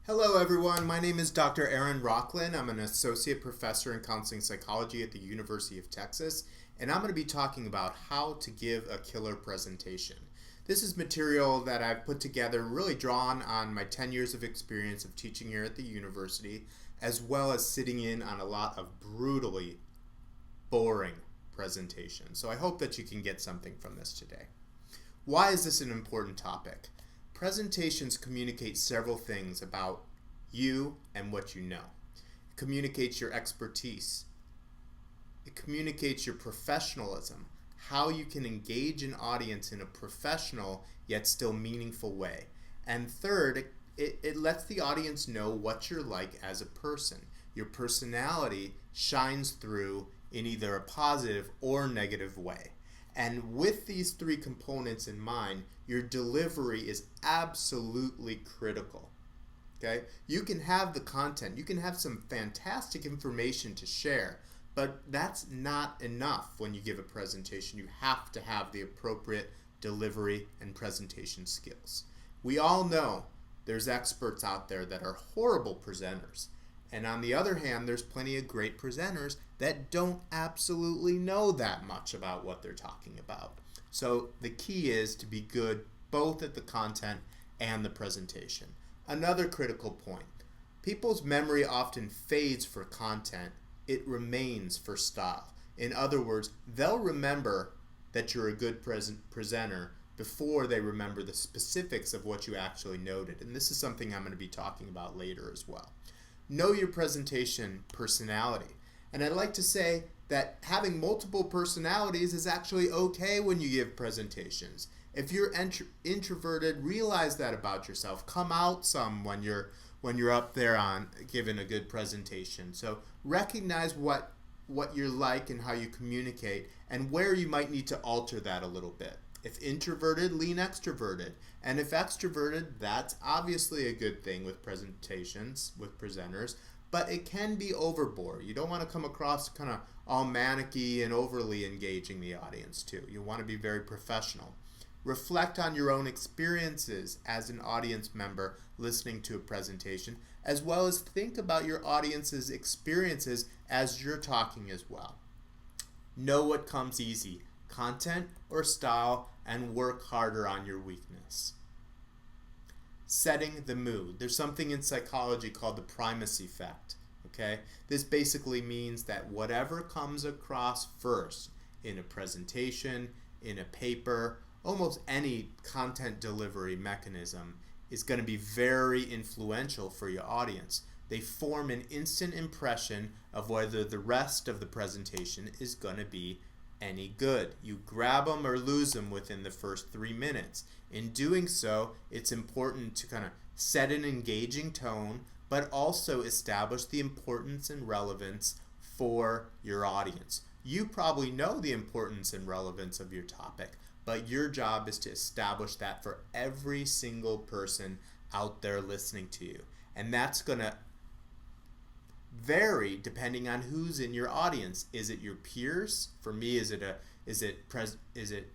Hello, everyone. My name is Dr. Aaron Rocklin. I'm an associate professor in counseling psychology at the University of Texas, and I'm going to be talking about how to give a killer presentation. This is material that I've put together, really drawn on my 10 years of experience of teaching here at the university, as well as sitting in on a lot of brutally boring presentations. So I hope that you can get something from this today. Why is this an important topic? Presentations communicate several things about you and what you know. It communicates your expertise. It communicates your professionalism, how you can engage an audience in a professional yet still meaningful way. And third, it lets the audience know what you're like as a person. Your personality shines through in either a positive or negative way. And with these three components in mind, your delivery is absolutely critical. Okay? You can have the content, you can have some fantastic information to share, but that's not enough when you give a presentation. You have to have the appropriate delivery and presentation skills. We all know there's experts out there that are horrible presenters. And on the other hand, there's plenty of great presenters that don't absolutely know that much about what they're talking about. So the key is to be good both at the content and the presentation. Another critical point, people's memory often fades for content. It remains for style. In other words, they'll remember that you're a good presenter before they remember the specifics of what you actually noted. And this is something I'm going to be talking about later as well. Know your presentation personality. And I'd like to say that having multiple personalities is actually okay when you give presentations. If you're introverted, realize that about yourself. Come out some when you're up there on giving a good presentation. So recognize what you're like and how you communicate and where you might need to alter that a little bit. If introverted, lean extroverted. And if extroverted, that's obviously a good thing with presentations, with presenters, but it can be overboard. You don't want to come across kind of all manicky and overly engaging the audience too. You want to be very professional. Reflect on your own experiences as an audience member listening to a presentation, as well as think about your audience's experiences as you're talking as well. Know what comes easy, content or style, and work harder on your weakness. Setting the mood. There's something in psychology called the primacy effect. Okay? This basically means that whatever comes across first in a presentation, in a paper, almost any content delivery mechanism is going to be very influential for your audience. They form an instant impression of whether the rest of the presentation is going to be any good. You grab them or lose them within the first 3 minutes. In doing so, it's important to kind of set an engaging tone, but also establish the importance and relevance for your audience. You probably know the importance and relevance of your topic, but your job is to establish that for every single person out there listening to you. And that's going to vary depending on who's in your audience. Is it your peers? For me, is it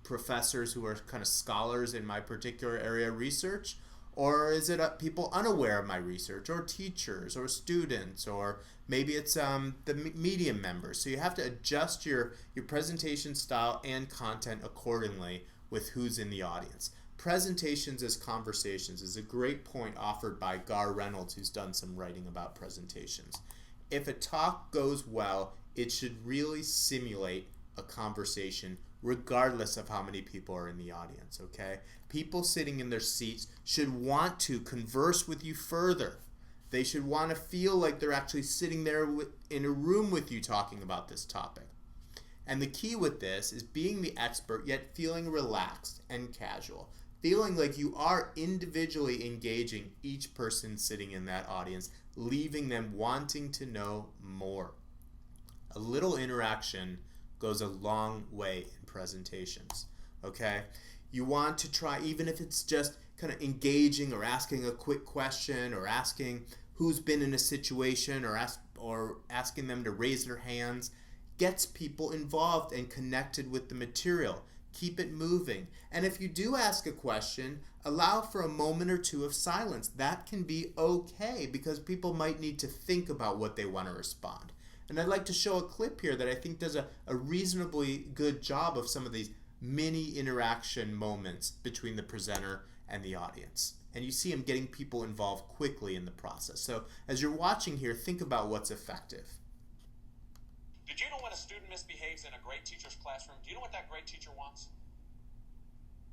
professors who are kind of scholars in my particular area of research, or is it people unaware of my research, or teachers, or students, or maybe it's the medium members? So you have to adjust your presentation style and content accordingly with who's in the audience. Presentations as conversations is a great point offered by Gar Reynolds, who's done some writing about presentations. If a talk goes well, it should really simulate a conversation regardless of how many people are in the audience, okay? People sitting in their seats should want to converse with you further. They should want to feel like they're actually sitting there in a room with you talking about this topic. And the key with this is being the expert yet feeling relaxed and casual. Feeling like you are individually engaging each person sitting in that audience, leaving them wanting to know more. A little interaction goes a long way in presentations, okay? You want to try, even if it's just kind of engaging or asking a quick question or asking who's been in a situation or asking them to raise their hands, gets people involved and connected with the material. Keep it moving. And if you do ask a question, allow for a moment or two of silence. That can be okay because people might need to think about what they want to respond. And I'd like to show a clip here that I think does a reasonably good job of some of these mini interaction moments between the presenter and the audience. And you see him getting people involved quickly in the process. So as you're watching here, think about what's effective. Did you know when a student misbehaves in a great teacher's classroom, do you know what that great teacher wants?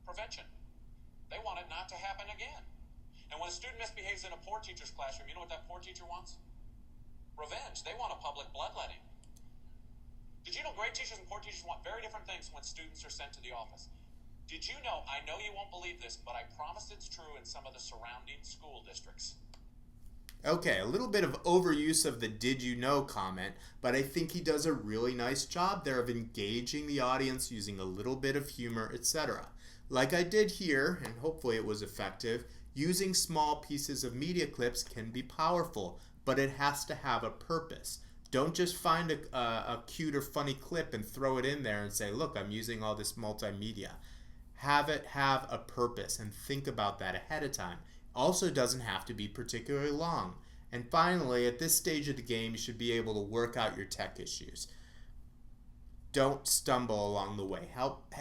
Prevention. They want it not to happen again. And when a student misbehaves in a poor teacher's classroom, you know what that poor teacher wants? Revenge. They want a public bloodletting. Did you know great teachers and poor teachers want very different things when students are sent to the office? Did you know, I know you won't believe this, but I promise it's true in some of the surrounding school districts. Okay, a little bit of overuse of the "did you know" comment, but I think he does a really nice job there of engaging the audience using a little bit of humor, etc. Like I did here, and hopefully it was effective, using small pieces of media clips can be powerful, but it has to have a purpose. Don't just find a cute or funny clip and throw it in there and say, look, I'm using all this multimedia. Have it have a purpose and think about that ahead of time. Also doesn't have to be particularly long. And finally, at this stage of the game, you should be able to work out your tech issues. Don't stumble along the way.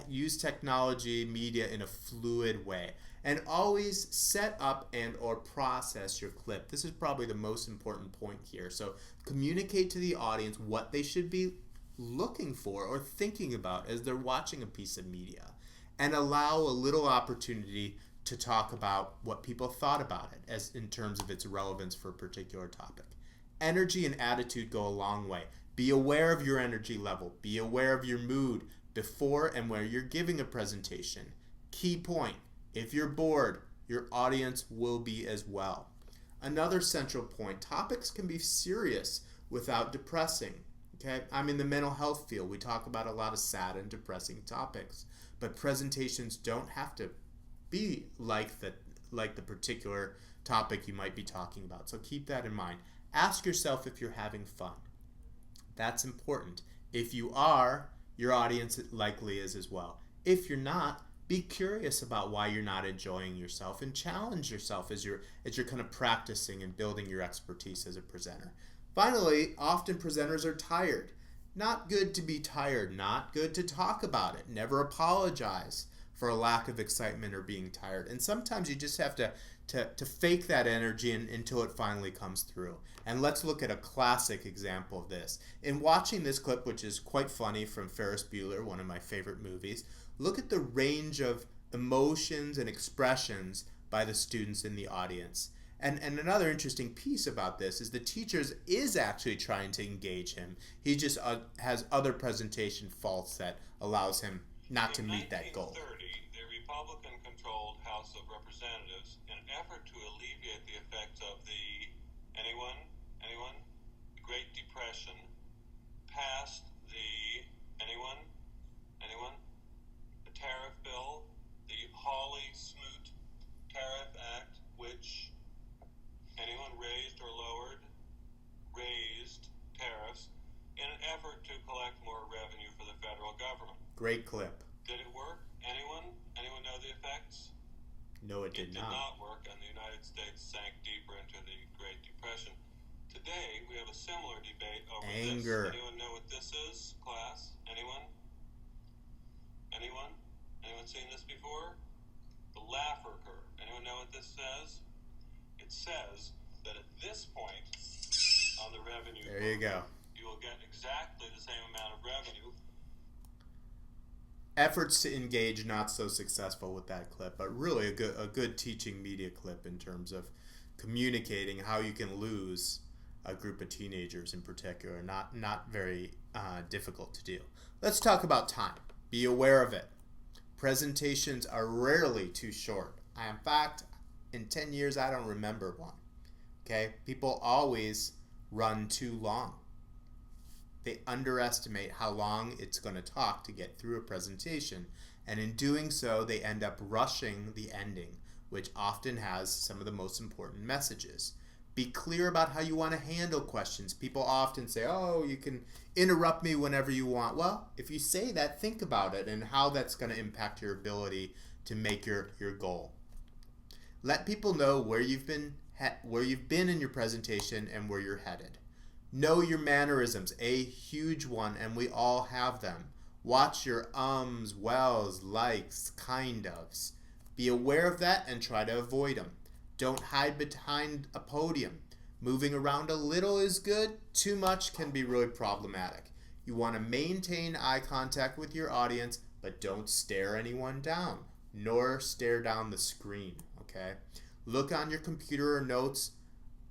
Use technology, media in a fluid way. And always set up and or process your clip. This is probably the most important point here. So communicate to the audience what they should be looking for or thinking about as they're watching a piece of media. And allow a little opportunity to talk about what people thought about it as in terms of its relevance for a particular topic. Energy and attitude go a long way. Be aware of your energy level. Be aware of your mood before and where you're giving a presentation. Key point, if you're bored, your audience will be as well. Another central point, topics can be serious without depressing. Okay, I'm in the mental health field. We talk about a lot of sad and depressing topics, but presentations don't have to be like the particular topic you might be talking about. So keep that in mind. Ask yourself if you're having fun. That's important. If you are, your audience likely is as well. If you're not, be curious about why you're not enjoying yourself and challenge yourself as you're kind of practicing and building your expertise as a presenter. Finally, often presenters are tired. Not good to be tired, not good to talk about it. Never apologize for a lack of excitement or being tired. And sometimes you just have to fake that energy until it finally comes through. And let's look at a classic example of this. In watching this clip, which is quite funny, from Ferris Bueller, one of my favorite movies, look at the range of emotions and expressions by the students in the audience. And another interesting piece about this is the teacher is actually trying to engage him. He just has other presentation faults that allows him not to meet that goal. In 1930, the Republican-controlled House of Representatives, in an effort to alleviate the effects of the Great Depression, passed the tariff bill, the Hawley-Smoot Tariff Act, which raised tariffs in an effort to collect more revenue for the federal government. Great clip. Did it work? Anyone know the effects? No, it did not. It did not work, and the United States sank deeper into the Great Depression. Today, we have a similar debate over anger. This. Anyone know what this is, class? Anyone seen this before? The Laffer curve. Anyone know what this says? It says that at this point on the revenue there you go. You will get exactly the same amount of revenue. Efforts to engage not so successful with that clip, but really a good teaching media clip in terms of communicating how you can lose a group of teenagers in particular. Not very difficult to do. Let's talk about time. Be aware of it. Presentations are rarely too short. In fact, in 10 years, I don't remember one. Okay? People always run too long. They underestimate how long it's going to talk to get through a presentation. And in doing so, they end up rushing the ending, which often has some of the most important messages. Be clear about how you want to handle questions. People often say, oh, you can interrupt me whenever you want. Well, if you say that, think about it and how that's going to impact your ability to make your goal. Let people know where you've been in your presentation and where you're headed. Know your mannerisms, a huge one, and we all have them. Watch your ums, wells, likes, kind ofs. Be aware of that and try to avoid them. Don't hide behind a podium. Moving around a little is good. Too much can be really problematic. You want to maintain eye contact with your audience, but don't stare anyone down, nor stare down the screen, okay? Look on your computer or notes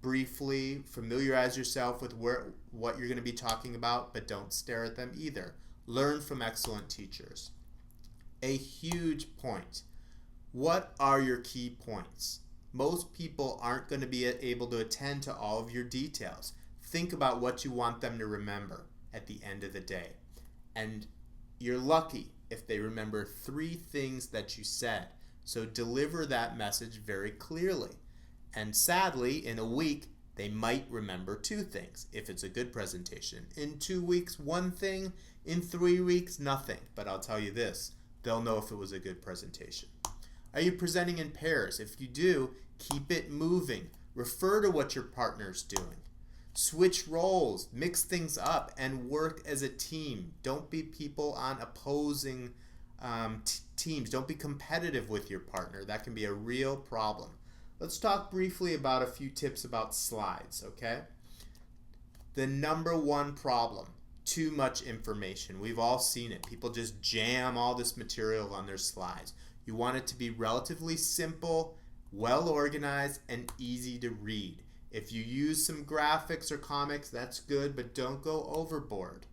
briefly. Familiarize yourself with what you're going to be talking about, but don't stare at them either. Learn from excellent teachers. A huge point. What are your key points? Most people aren't going to be able to attend to all of your details. Think about what you want them to remember at the end of the day. And you're lucky if they remember 3 things that you said. So deliver that message very clearly. And sadly, in a week, they might remember 2 things if it's a good presentation. In 2 weeks, 1 thing. In 3 weeks, nothing. But I'll tell you this, they'll know if it was a good presentation. Are you presenting in pairs? If you do, keep it moving. Refer to what your partner's doing. Switch roles, mix things up, and work as a team. Don't be people on opposing teams. Don't be competitive with your partner. That can be a real problem. Let's talk briefly about a few tips about slides, okay? The number 1 problem, too much information. We've all seen it. People just jam all this material on their slides. You want it to be relatively simple, well organized, and easy to read. If you use some graphics or comics, that's good, but don't go overboard.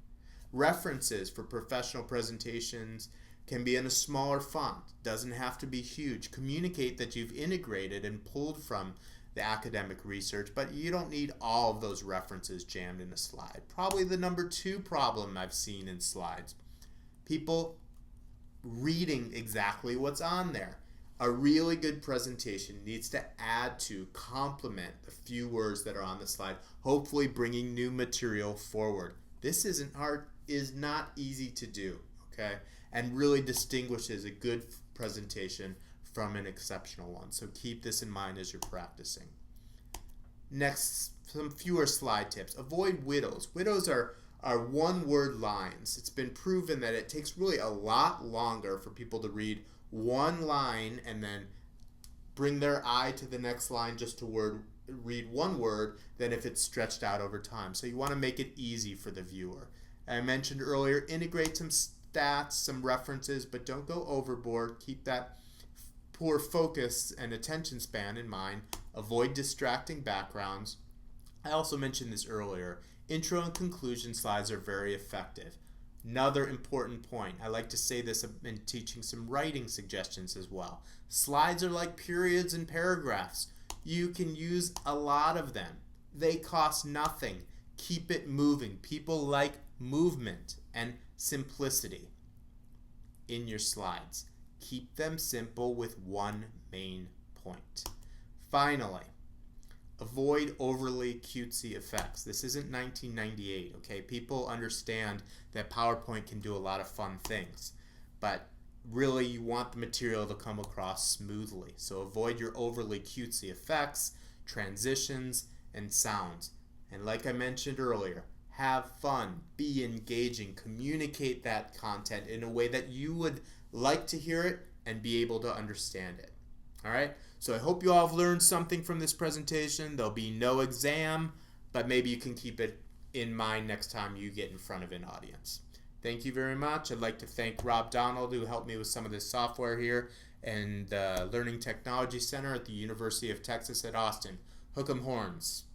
References for professional presentations can be in a smaller font. Doesn't have to be huge. Communicate that you've integrated and pulled from the academic research, but you don't need all of those references jammed in a slide. Probably the number 2 problem I've seen in slides. People reading exactly what's on there. A really good presentation needs to add to, complement the few words that are on the slide, hopefully bringing new material forward. This is not easy to do, okay? And really distinguishes a good presentation from an exceptional one. So keep this in mind as you're practicing. Next, some fewer slide tips. Avoid widows. Widows are 1-word lines. It's been proven that it takes really a lot longer for people to read one line and then bring their eye to the next line just to read 1 word than if it's stretched out over time. So you want to make it easy for the viewer. I mentioned earlier, integrate some stats, some references, but don't go overboard. Keep that poor focus and attention span in mind. Avoid distracting backgrounds. I also mentioned this earlier. Intro and conclusion slides are very effective. Another important point, I like to say this in teaching some writing suggestions as well. Slides are like periods and paragraphs. You can use a lot of them. They cost nothing. Keep it moving. People like movement and simplicity in your slides. Keep them simple with 1 main point. Finally, avoid overly cutesy effects. This isn't 1998, okay? People understand that PowerPoint can do a lot of fun things, but really you want the material to come across smoothly. So avoid your overly cutesy effects, transitions, and sounds. And like I mentioned earlier, have fun, be engaging, communicate that content in a way that you would like to hear it and be able to understand it. All right? So I hope you all have learned something from this presentation. There'll be no exam, but maybe you can keep it in mind next time you get in front of an audience. Thank you very much. I'd like to thank Rob Donald, who helped me with some of this software here, and the Learning Technology Center at the University of Texas at Austin. Hook 'em horns.